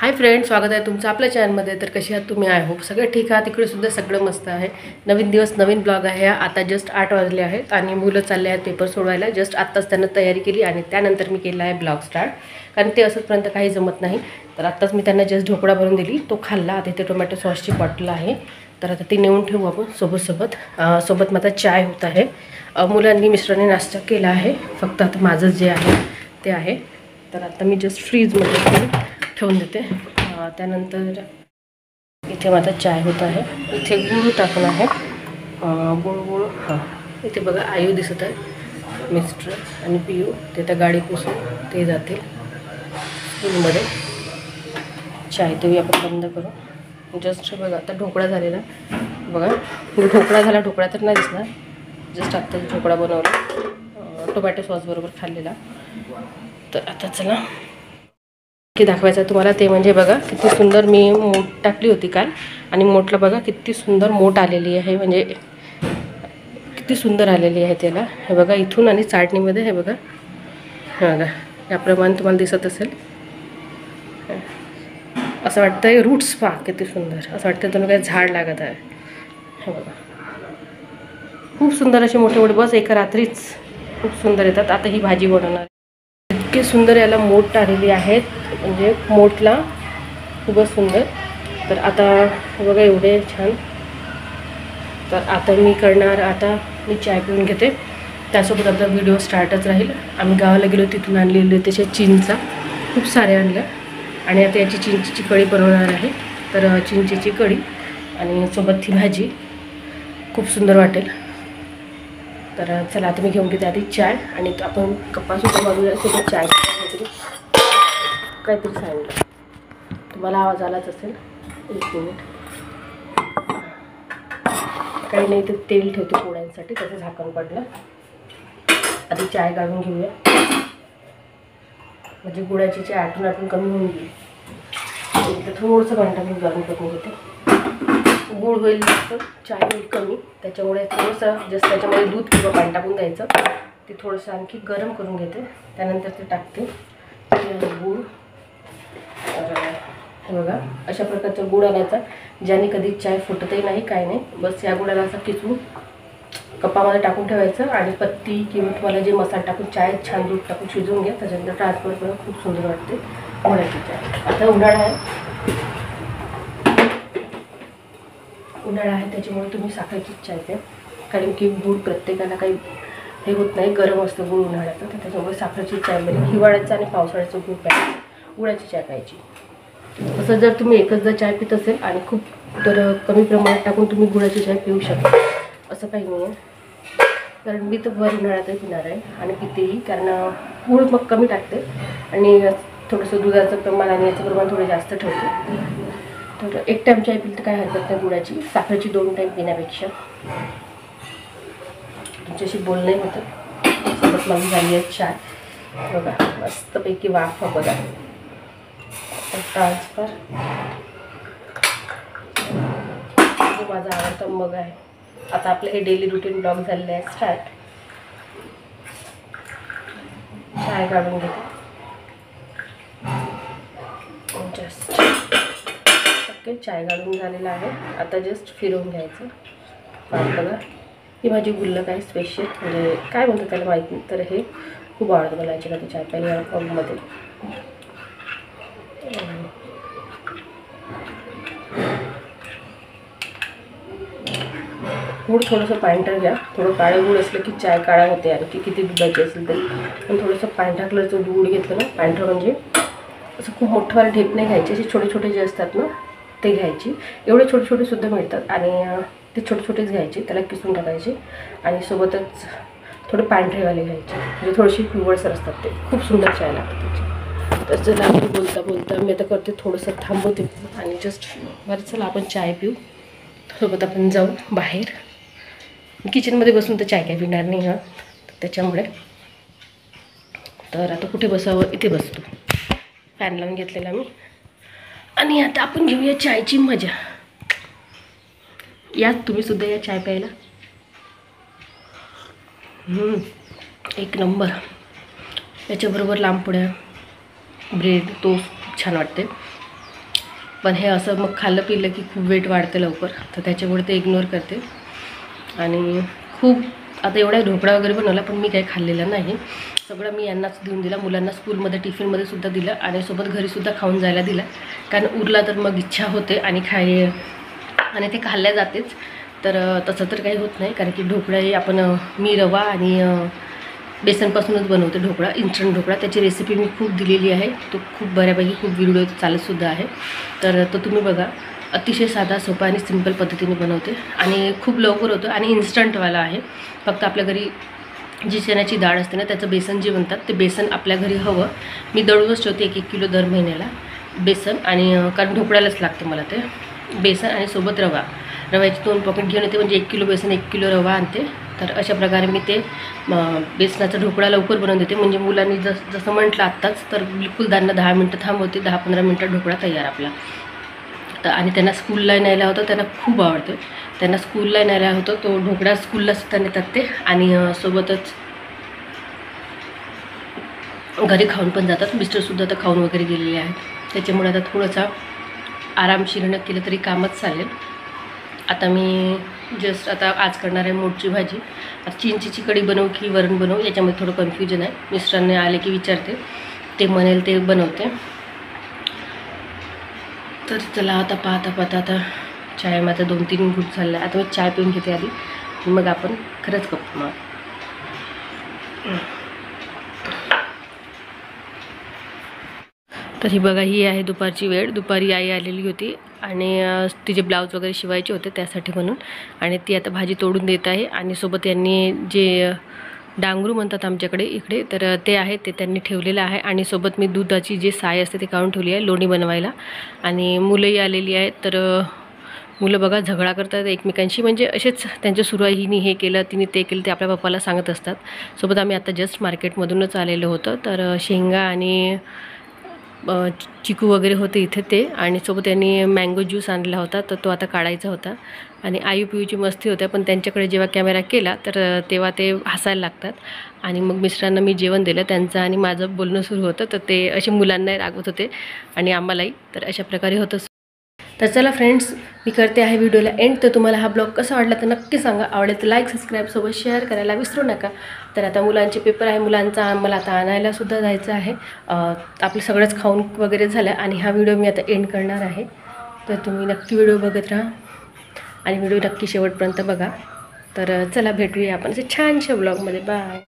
Hi friend, स्वागत आहे तुमचं आपल्या चॅनलमध्ये. तर कशी आहात तुम्ही? आय होप सगळं ठीक आहात. तिकडे सुद्धा सगळं मस्त आहे. नवीन दिवस नवीन ब्लॉग आहे. आता जस्ट 8 वाजले आहेत आणि मुलं चालले आहेत पेपर सोडवायला. जस्ट आत्ताच त्यांना तयारी केली आणि त्यानंतर मी केला आहे ब्लॉग स्टार्ट, कारण ते असंपर्यंत काही जमत नाही. तर आत्ताच मी त्यांना जस्ट ढोकळा बनवून दिली, तो खाल्ला. आता इथे टोमॅटो सॉसची बॉटल आहे, तर आता ती नेऊन ठेवू आपण सोबत माझा चाय होत आहे. मुलांनी मिस्टरांनी नाश्ता केला आहे, फक्त आता माझं जे आहे ते आहे. तर आता मी जस्ट फ्रीजमध्ये ठेवून देते. त्यानंतर इथे माझा चाय होत आहे. इथे गुळ टाकून आहे, गुळ हां. इथे बघा आयू दिसत आहे, मिस्टर आणि पियू. ते त्या गाडी पुसून ते जातील स्कूलमध्ये. चाय तेही आपण बंद करू. जस्ट बघा आता ढोकळा झालेला बघा. ढोकळा झाला, ढोकळा तर नाही दिसणार. जस्ट आत्ता ढोकळा बनवला टोमॅटो सॉसबरोबर खाल्लेला. तर आता चला की दाखवायचं तुम्हाला ते म्हणजे बघा किती सुंदर मी मोठ टाकली होती काल, आणि मोठला बघा किती सुंदर मोठ आलेली आहे, म्हणजे किती सुंदर आलेली आहे त्याला. हे बघा इथून आणि चाटणीमध्ये हे बघा, हे बघा याप्रमाणे तुम्हाला दिसत असेल. असं वाटतंय रूट्स पहा किती सुंदर, असं वाटतं तुम्ही काय झाड लागत आहे. हे बघा खूप सुंदर असे मोठे मोठे, बस एका रात्रीच खूप सुंदर येतात. आता ही भाजी बनवणार. इतके सुंदर याला मोठ आलेली आहेत, म्हणजे मोठला खूपच सुंदर. तर आता बघा एवढे छान. तर आता मी करणार, आता मी चाय पिऊन घेते. त्यासोबत आपला व्हिडिओ स्टार्टच राहील. आम्ही गावाला गेलो, तिथून आणलेले त्याच्या चिंचा खूप साऱ्या आणल्या, आणि आता याची चिंचेची कढी बनवणार आहे. तर चिंचेची कढी आणि सोबत ही भाजी खूप सुंदर वाटेल. तर चला आता मी घेऊन घेते आधी चाय, आणि आपण गप्पासुद्धा मागूया सोबत चाय काहीतरी सांगितलं. तुम्हाला आवाज आलाच असेल. एक मिनिट, काही नाही ते तेल ठेवते पोळ्यांसाठी, त्याचं झाकण पडलं. आधी चाय काढून घेऊया, म्हणजे गुळाची चाय आटून कमी होऊन गेली. इथं थोडंसं घंटाभर गरम करून घेते. गुळ होईल जास्त, चाय होईल कमी, त्याच्यामुळे थोडंसं जस्ट त्याच्यामध्ये दूध किंवा पाणी टाकून द्यायचं. ते थोडंसं आणखी गरम करून घेते, त्यानंतर ते टाकते गूळ. हे बघा अशा प्रकारचा गूळ आणायचा, ज्याने कधी चाय फुटतही नाही, काय नाही. बस या गुळाला असं किसून कपामध्ये टाकून ठेवायचं, आणि पत्ती किंवा तुम्हाला जे मसाला टाकून चाय छान दूध टाकून शिजवून घ्या. त्याच्यानंतर ट्रान्सफर करून खूप सुंदर वाटते गुळाची चाय. आता उन्हाळा आहे त्याच्यामुळे तुम्ही साखरेचीच चाय प्या, कारण की गूळ प्रत्येकाला काही हे होत नाही, गरम असतं गूळ उन्हाळ्याचं. तर त्याच्यामुळे साखरेची चाय बरी. हिवाळ्याचं आणि पावसाळ्याचं गूळ प्यायचं, गुळाची चाय प्यायची. असं जर तुम्ही एकच जर चाय पित असेल आणि खूप तर कमी प्रमाणात टाकून तुम्ही गुळाची चाय पिऊ शकता, असं काही नाही आहे. कारण मी तर भर उन्हाळ्यातही पिणार आहे आणि पितेही, कारण गूळ मग कमी टाकते आणि थोडंसं दुधाचं प्रमाण आणि याचं प्रमाण थोडं जास्त ठेवते. तर एक टाईम चाय पिली तर काय हरकत नाही गुळाची. साखरेची 2 टाईम पिण्यापेक्षा. तुमच्याशी बोलणंही होतं. सोबत माझी झाली आहे चाय बघा, मस्तपैकी वाफ बघा. ट्रान्सफर माझा आवडता मग आहे. आता आपलं हे डेली रुटीन ब्लॉग झालेलं आहे स्टार्ट. चाय काढून घेते जस्ट. ओके, चाय काढून झालेला आहे. आता जस्ट फिरवून घ्यायचं. बघा ही माझी गुल्लक आहे स्पेशल, म्हणजे काय म्हणतात त्याला माहीत नाही. तर हे खूप आवडतं मला याच्यामध्ये चाय प्यायला कपमध्ये. गूळ थोडंसं पांढरं घ्या. थोडं काळं गूळ असलं की चाय काळा होते, आणखी किती दुधाची असेल तरी. पण थोडंसं पांढरा कलरचं गूळ घेतलं ना, पांढरं म्हणजे असं खूप मोठंवाले ढेप नाही घ्यायचे, असे छोटे छोटे जे असतात ना ते घ्यायची. एवढे छोटे छोटे सुद्धा मिळतात, आणि ते छोटे छोटेच घ्यायचे, त्याला किसून टाकायचे. आणि सोबतच थोडे पांढरेवाले घ्यायचे, म्हणजे थोडीशी पिवळसर असतात, ते खूप सुंदर चाय लागते त्याची. तर चला आपण बोलता बोलता मी आता करते थोडंसं थांबवते आणि जस्ट बरं चला आपण चाय पिऊ. सोबत आपण जाऊ बाहेर. किचनमध्ये बसून तर चाय काय पिणार नाही हां, त्याच्यामुळे. तर आता कुठे बसावं, इथे बसतो. फॅन लावून घेतलेला मी, आणि आता आपण घेऊया चायची मजा. या तुम्ही सुद्धा या चाय प्यायला. एक नंबर. याच्याबरोबर लांब पोळ्या, ब्रेड, टोस्ट छान वाटते. पण हे असं मग खाल्लं पिलं की खूप वेट वाढतं लवकर, तर त्याच्यामुळे ते इग्नोर करते. आणि खूप आता एवढा ढोकळा वगैरे बनवला, पण मी काही खाल्लेलं नाही. सगळं मी यांनाच देऊन दिला, मुलांना स्कूलमध्ये टिफिनमध्ये सुद्धा दिलं आणि सोबत घरीसुद्धा खाऊन जायला दिलं. कारण उरला तर मग इच्छा होते आणि आणि ते खाल्ल्या जातेच. तर तसं तर काही होत नाही, कारण की ढोकळा हे आपण मी रवा आणि बेसनपासूनच बनवते ढोकळा, इन्स्टंट ढोकळा. त्याची रेसिपी मी खूप दिलेली आहे, तो खूप बऱ्यापैकी खूप व्हिडिओ चालतसुद्धा आहे. तर तो तुम्ही बघा. अतिशय साधा सोपा आणि सिंपल पद्धतीने बनवते आणि खूप लवकर होतं आणि इन्स्टंटवाला आहे. फक्त आपल्या घरी जी चण्याची डाळ असते ना, त्याचं बेसन जे म्हणतात ते बेसन आपल्या घरी हवं. मी दळूनच ठेवते 1-1 किलो दर महिन्याला बेसन. आणि कारण ढोकळ्यालाच लागतं मला ते बेसन आणि सोबत रव्याचे 2 पॉकेट घेऊन येते, म्हणजे 1 किलो बेसन 1 किलो रवा आणते. तर अशा प्रकारे मी ते बेसनाचा ढोकळा लवकर बनवून देते. म्हणजे मुलांनी जसं म्हटलं आत्ताच, तर बिलकुल त्यांना 10 मिनटं थांबवते, 10-15 मिनटात ढोकळा तयार आपला. तर आणि त्यांना स्कूलला न्यायला होतं, त्यांना खूप आवडतो. त्यांना स्कूलला न्यायला होतं तो ढोकळा, स्कूलला सुद्धा नेतात ते. आणि सोबतच घरी खाऊन पण जातात. मिस्टरसुद्धा तर खाऊन वगैरे गेलेले आहेत. त्याच्यामुळे आता थोडंसं आरामशीर न केलं तरी कामच चालेल. आता मी जस्ट आता आज करणार आहे मोडची भाजी. आता चिंचेची कढी बनवू की वरण बनवू याच्यामध्ये थोडं कन्फ्युजन आहे. मिस्टरांनी आले की विचारते, ते म्हणेल ते बनवते. तर चला आता पाहता आता चाय माझा 2-3 घूट झाला. आता मी चाय पिऊन घेते आधी, मग आपण खरंच गप्पा मारू. तर ही बघा, ही आहे दुपारची वेळ. दुपारी आई आलेली होती आणि तिचे ब्लाऊज वगैरे शिवायचे होते त्यासाठी म्हणून. आणि ती आता भाजी तोडून देत आहे. आणि सोबत यांनी जे डांगरू म्हणतात आमच्याकडे इकडे, तर ते आहे ते त्यांनी ठेवलेलं आहे. आणि सोबत मी दुधाची जे साय असते ते काढून ठेवली आहे लोणी बनवायला. आणि मुलंही आलेली आहेत. तर मुलं बघा झगडा करतात एकमेकांशी, म्हणजे असेच त्यांचं सुरू आहे, हिने हे केलं तिने ते केलं, ते आपल्या पप्पाला सांगत असतात. सोबत आम्ही आता जस्ट मार्केटमधूनच आलेलो होतो. तर शेंगा आणि चिकू वगैरे होते इथे ते. आणि सोबत त्यांनी मँगो ज्यूस आणला होता, तर तो आता काढायचा होता. आणि आयू पियूची मस्ती होत्या, पण त्यांच्याकडे जेव्हा कॅमेरा केला तर तेव्हा ते हसायला लागतात. आणि मग मिस्टरांना मी जेवण दिलं, त्यांचं आणि माझं बोलणं सुरू होतं. तर ते असे मुलांनाही रागवत होते आणि आम्हालाही. तर अशा प्रकारे होतं. तर चला फ्रेंड्स, मी करते आहे व्हिडिओला एंड. तर तुम्हाला हा ब्लॉग कसा वाटला तर नक्की सांगा. आवडेल तर लाईक सबस्क्राईब सोबत शेअर करायला विसरू नका. तर आता मुलांचे पेपर आहे, मुलांचा मला आता आणायलासुद्धा जायचं आहे. आपलं सगळंच खाऊन वगैरे झालं आणि हा व्हिडिओ मी आता एंड करणार आहे. तर तुम्ही नक्की व्हिडिओ बघत राहा आणि व्हिडिओ नक्की शेवटपर्यंत बघा. तर चला भेटूया आपण असे छानशा ब्लॉगमध्ये. बाय.